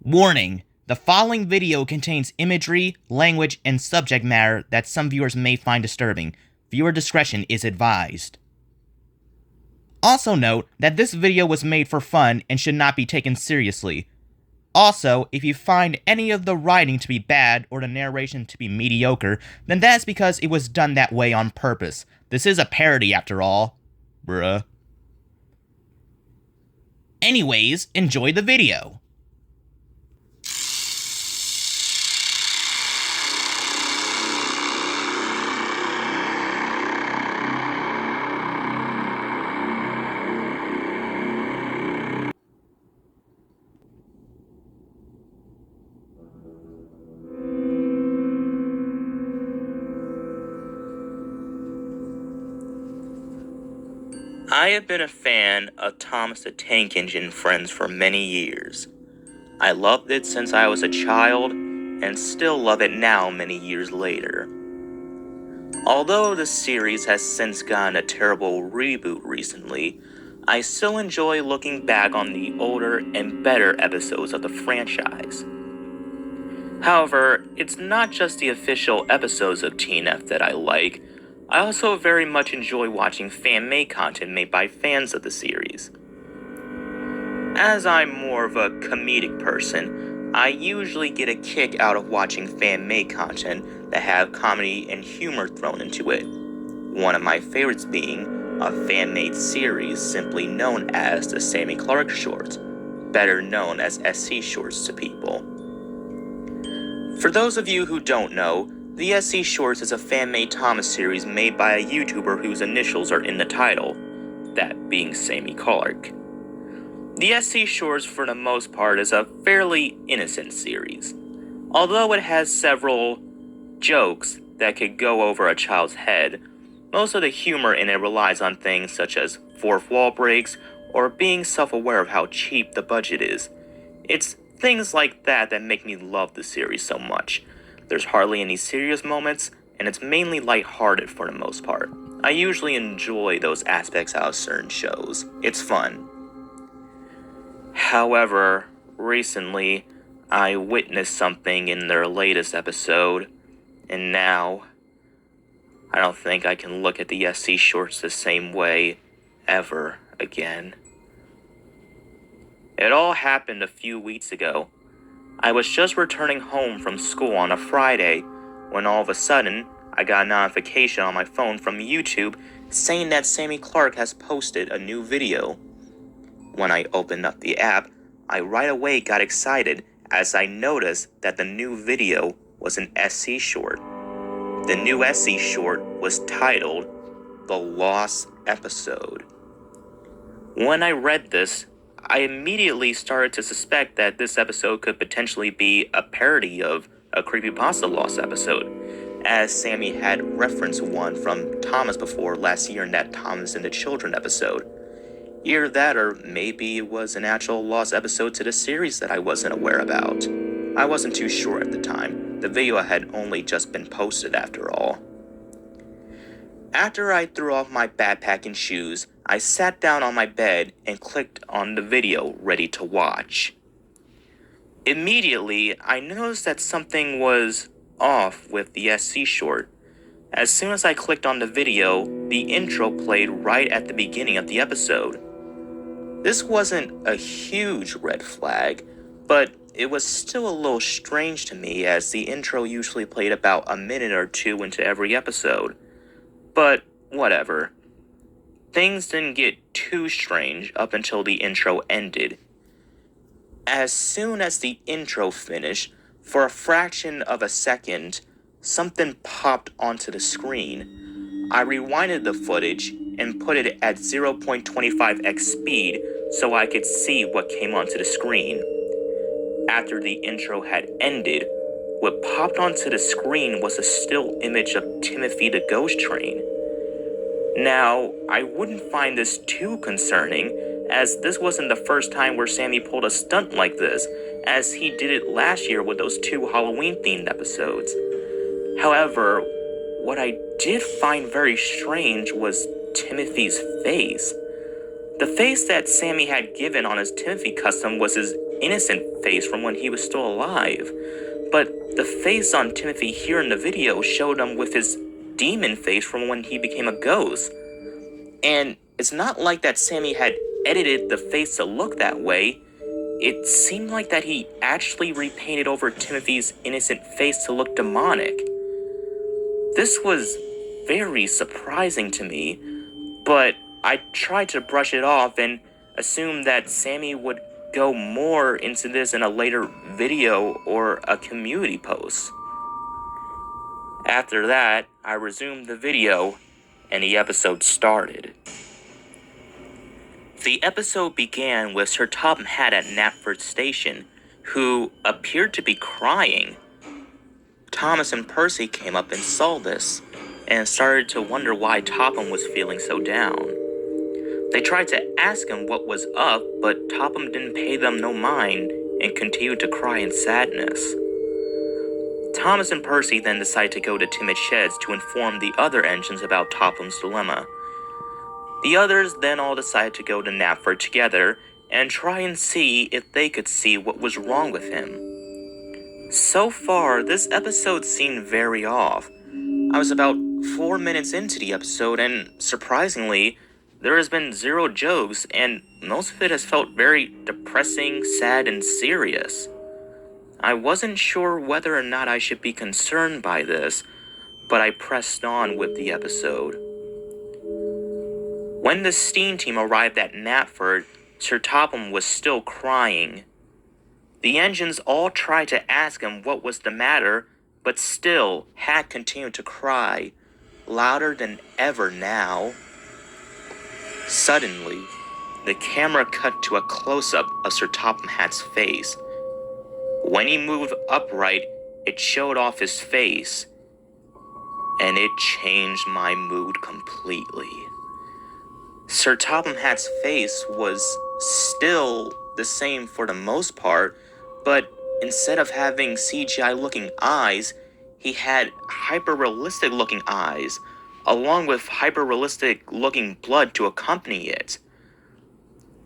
Warning: the following video contains imagery, language, and subject matter that some viewers may find disturbing. Viewer discretion is advised. Also note that this video was made for fun and should not be taken seriously. Also, if you find any of the writing to be bad or the narration to be mediocre, then that's because it was done that way on purpose. This is a parody after all. Bruh. Anyways, enjoy the video. I have been a fan of Thomas the Tank Engine Friends for many years. I loved it since I was a child, and still love it now many years later. Although the series has since gotten a terrible reboot recently, I still enjoy looking back on the older and better episodes of the franchise. However, it's not just the official episodes of TNF that I like. I also very much enjoy watching fan-made content made by fans of the series. As I'm more of a comedic person, I usually get a kick out of watching fan-made content that have comedy and humor thrown into it. One of my favorites being a fan-made series simply known as the Sammy Clark Shorts, better known as SC Shorts to people. For those of you who don't know, the SC Shorts is a fan-made Thomas series made by a YouTuber whose initials are in the title, that being Sammy Clark. The SC Shorts, for the most part, is a fairly innocent series, although it has several jokes that could go over a child's head. Most of the humor in it relies on things such as fourth wall breaks or being self-aware of how cheap the budget is. It's things like that that make me love the series so much. There's hardly any serious moments, and it's mainly lighthearted for the most part. I usually enjoy those aspects out of certain shows. It's fun. However, recently, I witnessed something in their latest episode, and now, I don't think I can look at the SC Shorts the same way ever again. It all happened a few weeks ago. I was just returning home from school on a Friday when all of a sudden I got a notification on my phone from YouTube saying that Sammy Clark has posted a new video. When I opened up the app, I right away got excited as I noticed that the new video was an SC short. The new SC short was titled The Lost Episode. When I read this, I immediately started to suspect that this episode could potentially be a parody of a Creepypasta Lost episode, as Sammy had referenced one from Thomas before last year in that Thomas and the Children episode. Either that, or maybe it was an actual Lost episode to the series that I wasn't aware about. I wasn't too sure at the time. The video had only just been posted after all. After I threw off my backpack and shoes, I sat down on my bed and clicked on the video ready to watch. Immediately, I noticed that something was off with the SC short. As soon as I clicked on the video, the intro played right at the beginning of the episode. This wasn't a huge red flag, but it was still a little strange to me as the intro usually played about a minute or two into every episode. But whatever. Things didn't get too strange up until the intro ended. As soon as the intro finished, for a fraction of a second, something popped onto the screen. I rewinded the footage and put it at 0.25x speed so I could see what came onto the screen. After the intro had ended, what popped onto the screen was a still image of Timothy the Ghost Train. Now, I wouldn't find this too concerning, as this wasn't the first time where Sammy pulled a stunt like this, as he did it last year with those two Halloween-themed episodes. However, what I did find very strange was Timothy's face. The face that Sammy had given on his Timothy custom was his innocent face from when he was still alive. But the face on Timothy here in the video showed him with his demon face from when he became a ghost. And it's not like that Sammy had edited the face to look that way. It seemed like that he actually repainted over Timothy's innocent face to look demonic. This was very surprising to me, but I tried to brush it off and assumed that Sammy would go more into this in a later video or a community post. After that, I resumed the video and the episode started. The episode began with Sir Topham Hatt at Knapford Station, who appeared to be crying. Thomas and Percy came up and saw this, and started to wonder why Topham was feeling so down. They tried to ask him what was up, but Topham didn't pay them no mind, and continued to cry in sadness. Thomas and Percy then decided to go to Timid Sheds to inform the other engines about Topham's dilemma. The others then all decided to go to Knapford together and try and see if they could see what was wrong with him. So far, this episode seemed very off. I was about 4 minutes into the episode, and surprisingly, there has been 0 jokes, and most of it has felt very depressing, sad, and serious. I wasn't sure whether or not I should be concerned by this, but I pressed on with the episode. When the steam team arrived at Knapford, Sir Topham was still crying. The engines all tried to ask him what was the matter, but still Hatt continued to cry, louder than ever now. Suddenly, the camera cut to a close-up of Sir Topham Hatt's face. When he moved upright, it showed off his face, and it changed my mood completely. Sir Topham Hatt's face was still the same for the most part, but instead of having CGI-looking eyes, he had hyper-realistic-looking eyes, along with hyper-realistic-looking blood to accompany it.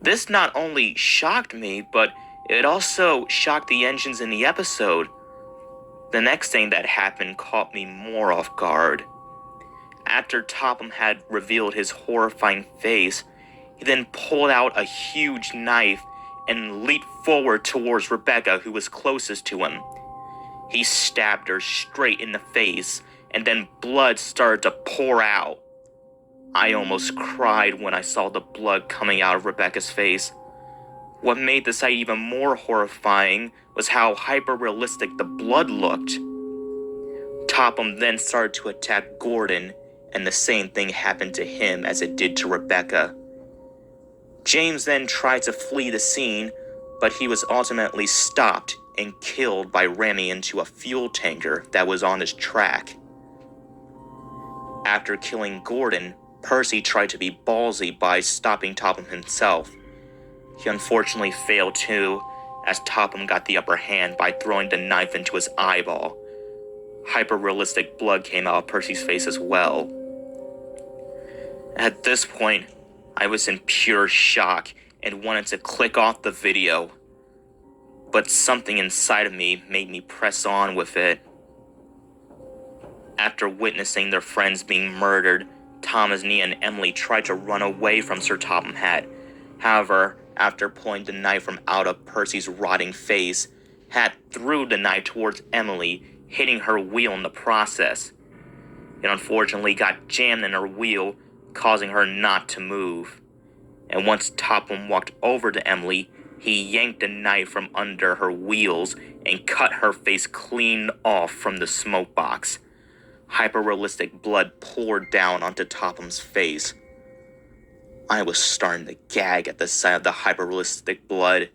This not only shocked me, but it also shocked the engines in the episode. The next thing that happened caught me more off guard. After Topham had revealed his horrifying face, he then pulled out a huge knife and leaped forward towards Rebecca, who was closest to him. He stabbed her straight in the face, and then blood started to pour out. I almost cried when I saw the blood coming out of Rebecca's face. What made the sight even more horrifying was how hyper-realistic the blood looked. Topham then started to attack Gordon, and the same thing happened to him as it did to Rebecca. James then tried to flee the scene, but he was ultimately stopped and killed by ramming into a fuel tanker that was on his track. After killing Gordon, Percy tried to be ballsy by stopping Topham himself. He unfortunately failed too, as Topham got the upper hand by throwing the knife into his eyeball. Hyper-realistic blood came out of Percy's face as well. At this point, I was in pure shock and wanted to click off the video, but something inside of me made me press on with it. After witnessing their friends being murdered, Thomas, Nia, and Emily tried to run away from Sir Topham Hatt. However, after pulling the knife from out of Percy's rotting face, Hatt threw the knife towards Emily, hitting her wheel in the process. It unfortunately got jammed in her wheel, causing her not to move. And once Topham walked over to Emily, he yanked the knife from under her wheels and cut her face clean off from the smoke box. Hyper-realistic blood poured down onto Topham's face. I was starting to gag at the sight of the hyper-realistic blood.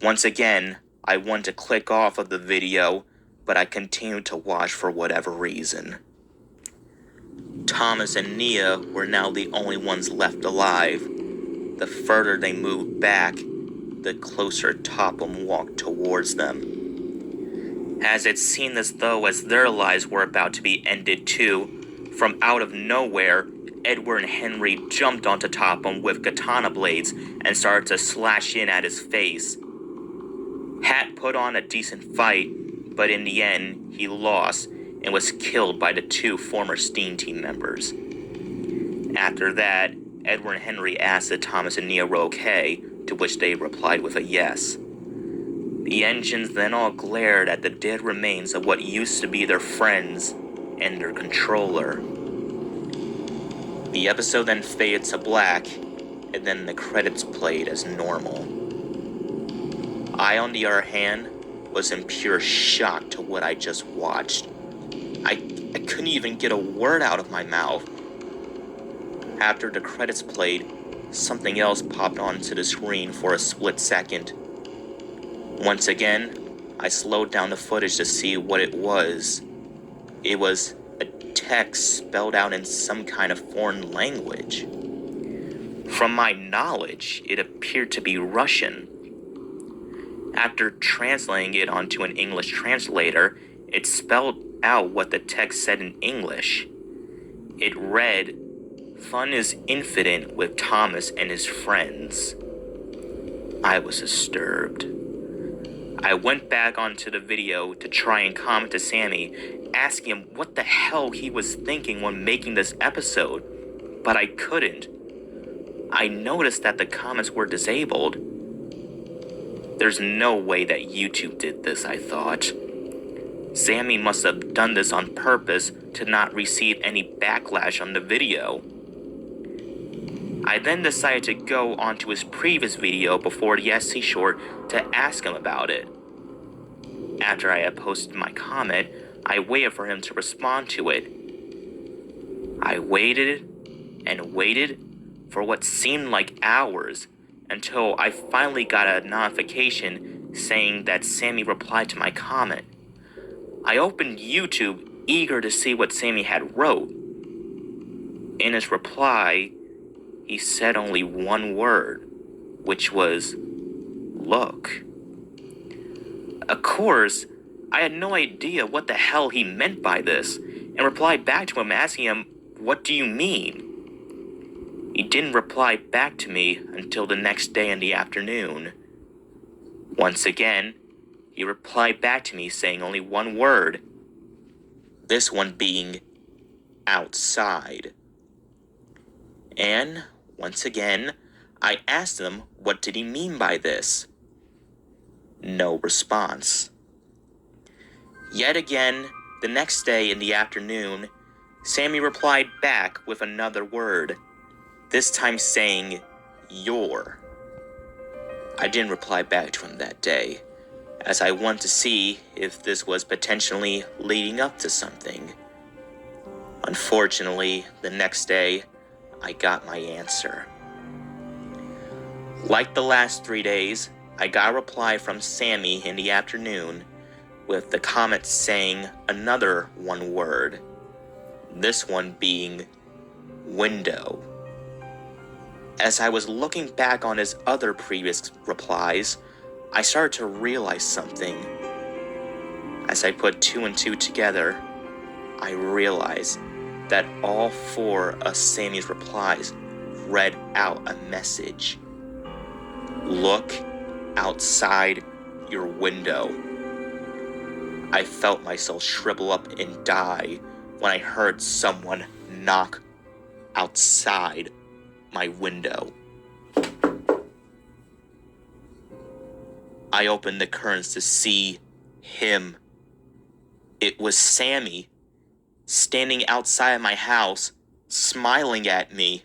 Once again, I wanted to click off of the video, but I continued to watch for whatever reason. Thomas and Nia were now the only ones left alive. The further they moved back, the closer Topham walked towards them. As it seemed as though as their lives were about to be ended too, from out of nowhere, Edward and Henry jumped onto Topham with katana blades and started to slash in at his face. put on a decent fight, but in the end, he lost and was killed by the two former Steen team members. After that, Edward and Henry asked if Thomas and Neo were okay, to which they replied with a yes. The engines then all glared at the dead remains of what used to be their friends and their controller. The episode then faded to black, and then the credits played as normal. I, on the other hand, was in pure shock to what I just watched. I couldn't even get a word out of my mouth. After the credits played, something else popped onto the screen for a split second. Once again, I slowed down the footage to see what it was. It was a text spelled out in some kind of foreign language. From my knowledge, it appeared to be Russian. After translating it onto an English translator, it spelled out what the text said in English. It read, "Fun is infinite with Thomas and his friends." I was disturbed. I went back onto the video to try and comment to Sammy, asking him what the hell he was thinking when making this episode, but I couldn't. I noticed that the comments were disabled. There's no way that YouTube did this, I thought. Sammy must have done this on purpose to not receive any backlash on the video. I then decided to go onto his previous video before the SC short to ask him about it. After I had posted my comment, I waited for him to respond to it. I waited and waited for what seemed like hours until I finally got a notification saying that Sammy replied to my comment. I opened YouTube eager to see what Sammy had wrote. In his reply, he said only one word, which was, "Look." Of course, I had no idea what the hell he meant by this, and replied back to him asking him, "What do you mean?" He didn't reply back to me until the next day in the afternoon. Once again, he replied back to me saying only one word, this one being outside. And once again, I asked him what did he mean by this. No response. Yet again, the next day in the afternoon, Sammy replied back with another word, this time saying, "your." I didn't reply back to him that day, as I wanted to see if this was potentially leading up to something. Unfortunately, the next day, I got my answer. Like the last 3 days, I got a reply from Sammy in the afternoon with the comment saying another one word, this one being window. As I was looking back on his other previous replies, I started to realize something. As I put 2 and 2 together, I realized that all 4 of Sammy's replies read out a message. Look outside your window. I felt myself shrivel up and die when I heard someone knock outside my window. I opened the curtains to see him. It was Sammy, standing outside my house, smiling at me.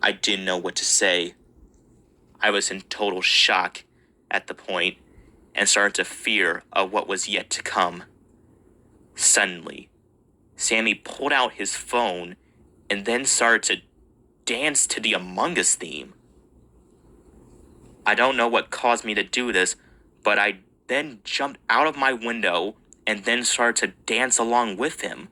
I didn't know what to say. I was in total shock at the point and started to fear of what was yet to come. Suddenly, Sammy pulled out his phone and then started to dance to the Among Us theme. I don't know what caused me to do this, but I then jumped out of my window and then started to dance along with him.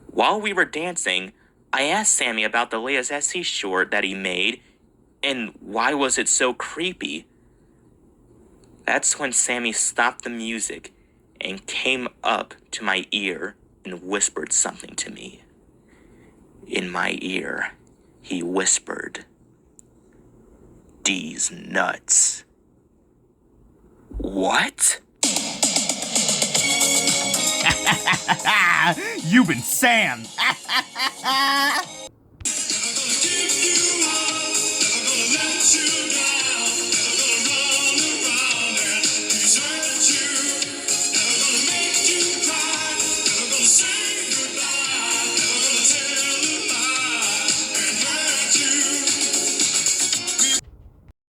While we were dancing, I asked Sammy about the latest SC short that he made and why was it so creepy. That's when Sammy stopped the music and came up to my ear and whispered something to me. In my ear, he whispered, "D's nuts." What? You've been Sam!